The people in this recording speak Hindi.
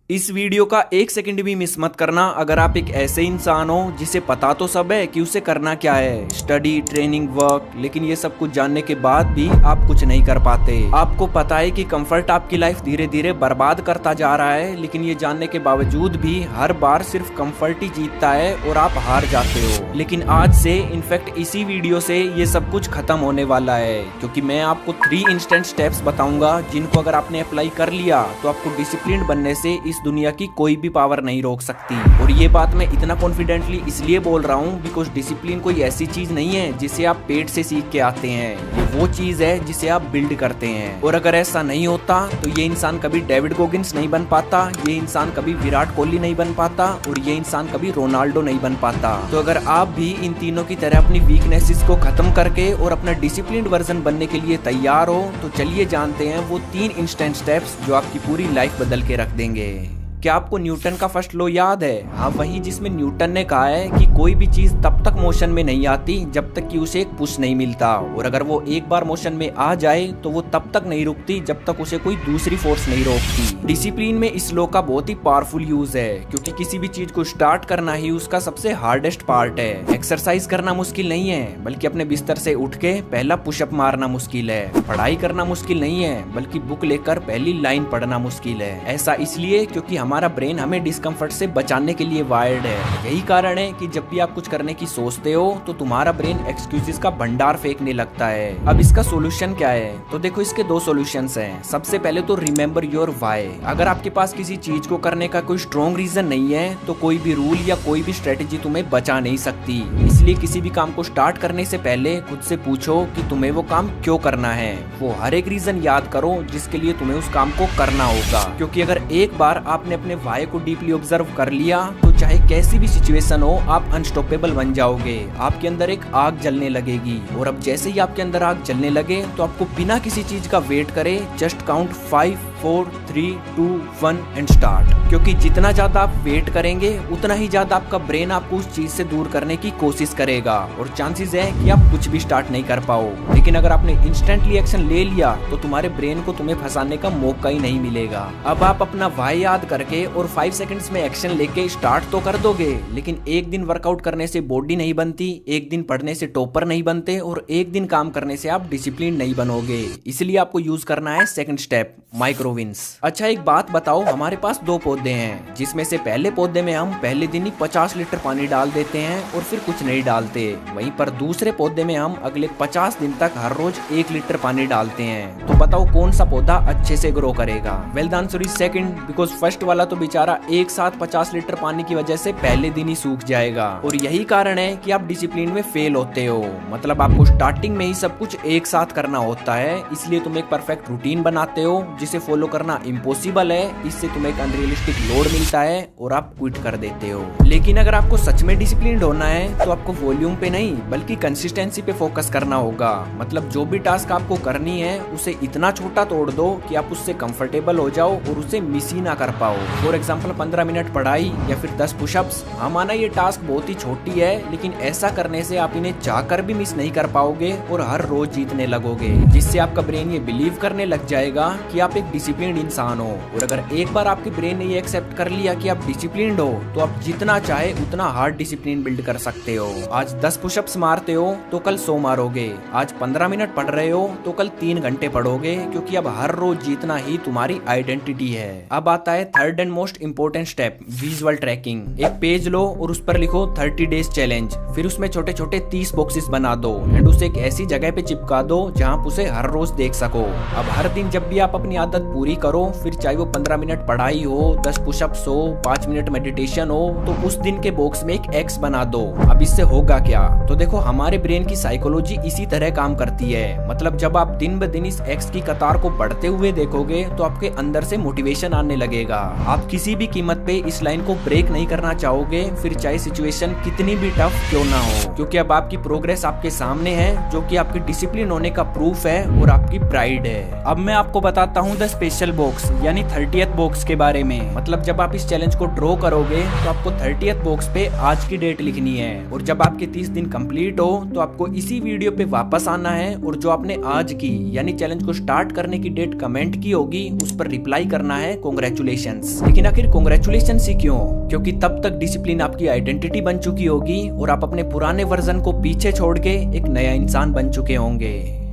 इस वीडियो का एक सेकंड भी मिस मत करना अगर आप एक ऐसे इंसान हो जिसे पता तो सब है कि उसे करना क्या है, स्टडी, ट्रेनिंग, वर्क, लेकिन ये सब कुछ जानने के बाद भी आप कुछ नहीं कर पाते। आपको पता है कि कंफर्ट आपकी लाइफ धीरे धीरे बर्बाद करता जा रहा है, लेकिन ये जानने के बावजूद भी हर बार सिर्फ कंफर्ट ही जीतता है और आप हार जाते हो। लेकिन आज से इनफैक्ट इसी वीडियो से ये सब कुछ खत्म होने वाला है, क्योंकि मैं आपको 3 इंस्टेंट स्टेप्स बताऊंगा जिनको अगर आपने अप्लाई कर लिया तो आपको डिसिप्लिन बनने से इस दुनिया की कोई भी पावर नहीं रोक सकती। और ये बात मैं इतना कॉन्फिडेंटली इसलिए बोल रहा हूँ बिकॉज डिसिप्लिन कोई ऐसी चीज नहीं है जिसे आप पेट से सीख के आते हैं, ये वो चीज है जिसे आप बिल्ड करते हैं। और अगर ऐसा नहीं होता तो ये इंसान कभी डेविड गोगिंस नहीं बन पाता, ये इंसान कभी विराट कोहली नहीं बन पाता और ये इंसान कभी रोनाल्डो नहीं बन पाता। तो अगर आप भी इन तीनों की तरह अपनी वीकनेसेस को खत्म करके और अपना डिसिप्लिन वर्जन बनने के लिए तैयार हो तो चलिए जानते हैं वो 3 इंस्टेंट स्टेप्स जो आपकी पूरी लाइफ बदल के रख देंगे। क्या आपको न्यूटन का फर्स्ट लॉ याद है? हाँ, वही जिसमें न्यूटन ने कहा है कि कोई भी चीज तब तक मोशन में नहीं आती जब तक कि उसे एक पुश नहीं मिलता, और अगर वो एक बार मोशन में आ जाए तो वो तब तक नहीं रुकती जब तक उसे कोई दूसरी फोर्स नहीं रोकती। डिसिप्लिन में इस लॉ का बहुत ही पावरफुल यूज है, क्योंकि किसी भी चीज को स्टार्ट करना ही उसका सबसे हार्डेस्ट पार्ट है। एक्सरसाइज करना मुश्किल नहीं है, बल्कि अपने बिस्तर से उठ के पहला पुशअप मारना मुश्किल है। पढ़ाई करना मुश्किल नहीं है, बल्कि बुक लेकर पहली लाइन पढ़ना मुश्किल है। ऐसा इसलिए क्योंकि हमारा ब्रेन हमें डिस्कम्फर्ट से बचाने के लिए वायर्ड है। यही कारण है कि जब भी आप कुछ करने की सोचते हो तो तुम्हारा ब्रेन एक्सक्यूजेस का भंडार फेंकने लगता है। अब इसका सोल्यूशन क्या है? तो देखो, इसके 2 सॉल्यूशंस हैं। सबसे पहले तो रिमेम्बर योर व्हाई। अगर आपके पास किसी चीज को करने का कोई स्ट्रॉन्ग रीजन नहीं है तो कोई भी रूल या कोई भी स्ट्रेटेजी तुम्हें बचा नहीं सकती। इसलिए किसी भी काम को स्टार्ट करने से पहले खुद से पूछो कि तुम्हें वो काम क्यों करना है। वो हर एक रीजन याद करो जिसके लिए तुम्हें उस काम को करना होगा, क्योंकि अगर एक बार आपने अपने वाई को डीपली ऑब्जर्व कर लिया तो चाहे कैसी भी सिचुएशन हो आप अनस्टॉपेबल बन जाओगे। आपके अंदर एक आग जलने लगेगी, और अब जैसे ही आपके अंदर आग जलने लगे तो आपको बिना किसी चीज का वेट करे जस्ट काउंट 5 4 3 2 1 एंड स्टार्ट। क्योंकि जितना ज्यादा आप वेट करेंगे उतना ही ज्यादा आपका ब्रेन आपको उस चीज से दूर करने की कोशिश करेगा, और चांसेस है कि आप कुछ भी स्टार्ट नहीं कर पाओ। लेकिन अगर आपने इंस्टेंटली एक्शन ले लिया तो तुम्हारे ब्रेन को तुम्हें फंसाने का मौका ही नहीं मिलेगा। अब आप अपना वाई याद करके और 5 सेकंड्स में एक्शन लेके स्टार्ट तो कर दोगे, लेकिन एक दिन वर्कआउट करने से बॉडी नहीं बनती, एक दिन पढ़ने से टॉपर नहीं बनते, और एक दिन काम करने से आप डिसिप्लिन नहीं बनोगे। इसलिए आपको यूज करना है सेकंड स्टेप, माइक्रो विंस। अच्छा, एक बात बताओ, हमारे पास 2 पौधे हैं, जिसमें से पहले पौधे में हम पहले दिन ही 50 लीटर पानी डाल देते हैं और फिर कुछ नहीं डालते। वहीं पर दूसरे पौधे में हम अगले 50 दिन तक हर रोज 1 लीटर पानी डालते हैं। तो बताओ कौन सा पौधा अच्छे से ग्रो करेगा? Well the answer is second, because first वाला तो बेचारा एक साथ 50 लीटर पानी की वजह से पहले दिन ही सूख जाएगा। और यही कारण है कि आप डिसिप्लिन में फेल होते हो। मतलब आपको स्टार्टिंग में ही सब कुछ एक साथ करना होता है, इसलिए तुम एक परफेक्ट रूटीन बनाते हो जिसे फॉलो करना इम्पॉसिबल है। इससे तुम्हें एक अनरियलिस्टिक लोड मिलता है और आप क्विट कर देते हो। लेकिन अगर आपको सच में डिसिप्लिन होना है तो आपको वॉल्यूम पे नहीं बल्कि कंसिस्टेंसी पे फोकस करना होगा। मतलब जो भी टास्क आपको करनी है उसे इतना छोटा तोड़ दो कि आप उससे कंफर्टेबल हो जाओ और उसे मिस ही ना कर पाओ। फॉर एग्जाम्पल 15 मिनट पढ़ाई या फिर 10 पुशअप्स। हाँ, माना ये टास्क बहुत ही छोटी है, लेकिन ऐसा करने से आप इन्हें चाहकर भी मिस नहीं कर पाओगे और हर रोज जीतने लगोगे, जिससे आपका ब्रेन ये बिलीव करने लग जाएगा कि आप एक डिसिप्लिन्ड इंसान हो। और अगर एक बार आपके ब्रेन ने ये एक्सेप्ट कर लिया कि आप डिसिप्लिन्ड हो तो आप जितना चाहे उतना हार्ड डिसिप्लिन बिल्ड कर सकते हो। आज 10 पुशअप्स मारते हो तो कल 100 मारोगे, आज 15 मिनट पढ़ रहे हो तो कल 3 घंटे पढ़ोगे, क्योंकि अब हर रोज जीतना ही तुम्हारी आइडेंटिटी है। अब आता है third and most important step, visual tracking. एक पेज लो और उस पर लिखो 30 डेज चैलेंज, फिर उसमें छोटे छोटे 30 बॉक्सेस बना दो एंड उसे एक ऐसी जगह पे चिपका दो जहाँ आप उसे हर रोज देख सको। अब हर दिन जब भी आप अपनी आदत पूरी करो, फिर चाहे वो 15 मिनट पढ़ाई हो, 10 पुशअप्स हो, 5 मिनट मेडिटेशन हो, तो उस दिन के बॉक्स में एक एक्स बना दो। अब इससे होगा क्या? तो देखो, हमारे ब्रेन की साइकोलॉजी इसी तरह काम करती है। मतलब जब आप दिन ब दिन इस एक्स की कतार को बढ़ते हुए देखोगे तो आपके अंदर से मोटिवेशन आने लगेगा। आप किसी भी कीमत पे इस लाइन को ब्रेक नहीं करना चाहोगे, फिर चाहे सिचुएशन कितनी भी टफ क्यों ना हो, क्योंकि अब आपकी प्रोग्रेस आपके सामने है, जो कि आपके डिसिप्लिन होने का प्रूफ है और आपकी प्राइड है। अब मैं आपको बताता हूँ द स्पेशल बॉक्स यानी 30th बॉक्स के बारे में। मतलब जब आप इस चैलेंज को ड्रॉ करोगे तो आपको 30th बॉक्स पे आज की डेट लिखनी है, और जब आपके 30 दिन कंप्लीट हो तो आपको इसी वीडियो पे वापस आना है और जो आपने आज की यानी चैलेंज को स्टार्ट करने की डेट कमेंट की होगी उस पर रिप्लाई करना है कांग्रेचुलेशंस। लेकिन आखिर कांग्रेचुलेशंस ही क्यों? क्योंकि तब तक डिसिप्लिन आपकी आइडेंटिटी बन चुकी होगी और आप अपने पुराने वर्जन को पीछे छोड़ के एक नया इंसान बन चुके होंगे।